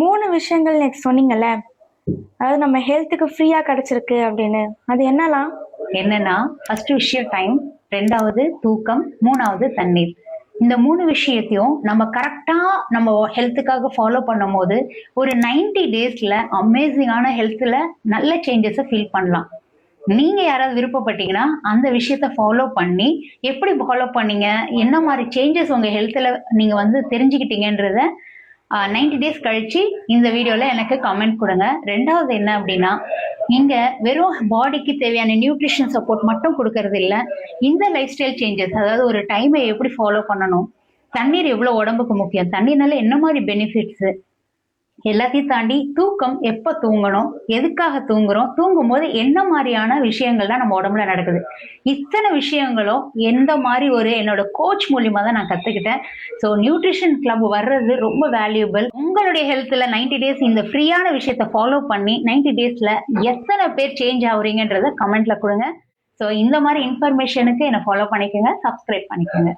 3 விஷயங்கள் நேத்து சொன்னீங்கல்ல, அதாவது நம்ம ஹெல்த்துக்கு ஃப்ரீயா கிடைச்சிருக்கு அப்படின்னு. அது என்னலாம்? என்னன்னா, ஃபர்ஸ்ட் விஷயம் டைம், 2வது தூக்கம், 3வது தண்ணீர். இந்த 3 விஷயத்தையும் நம்ம கரெக்டா நம்ம ஹெல்த்துக்காக ஃபாலோ பண்ணும்போது, ஒரு 90 டேஸ்ல அமேசிங்கான ஹெல்த்ல நல்ல சேஞ்சஸ ஃபீல் பண்ணலாம். நீங்க யாராவது விருப்பப்பட்டீங்கன்னா, அந்த விஷயத்த ஃபாலோ பண்ணி, எப்படி ஃபாலோ பண்ணீங்க? என்ன மாரி சேஞ்சஸ் உங்க ஹெல்த்ல நீங்க வந்து தெரிஞ்சுக்கிட்டீங்கன்றத 90 டேஸ் கழிச்சு இந்த வீடியோல எனக்கு கமெண்ட் கொடுங்க. 2வது என்ன அப்படின்னா, நீங்க வெறும் பாடிக்கு தேவையான நியூட்ரிஷன் சப்போர்ட் மட்டும் கொடுக்கறது இல்ல. இந்த லைஃப் ஸ்டைல் சேஞ்சஸ், அதாவது ஒரு டைமை எப்படி ஃபாலோ பண்ணணும், தண்ணீர் எவ்வளவு உடம்புக்கு முக்கியம், தண்ணீர்னால என்ன மாதிரி பெனிஃபிட்ஸ், எல்லாத்தையும் தாண்டி தூக்கம் எப்ப தூங்கணும், எதுக்காக தூங்குறோம், தூங்கும் போது என்ன மாதிரியான விஷயங்கள் தான் நம்ம உடம்புல நடக்குது, இத்தனை விஷயங்களும் எந்த மாதிரி ஒரு என்னோட கோச் மூலியமா தான் நான் கத்துக்கிட்டேன். ஸோ நியூட்ரிஷன் கிளப் வர்றது ரொம்ப வேல்யூபிள். உங்களுடைய ஹெல்த்ல 90 டேஸ் இந்த ஃப்ரீயான விஷயத்த ஃபாலோ பண்ணி 90 டேஸ்ல எத்தனை பேர் சேஞ்ச் ஆகுறீங்கன்றத கமெண்ட்ல கொடுங்க. ஸோ இந்த மாதிரி இன்ஃபர்மேஷனுக்கு என்னை ஃபாலோ பண்ணிக்கோங்க, சப்ஸ்கிரைப் பண்ணிக்கோங்க.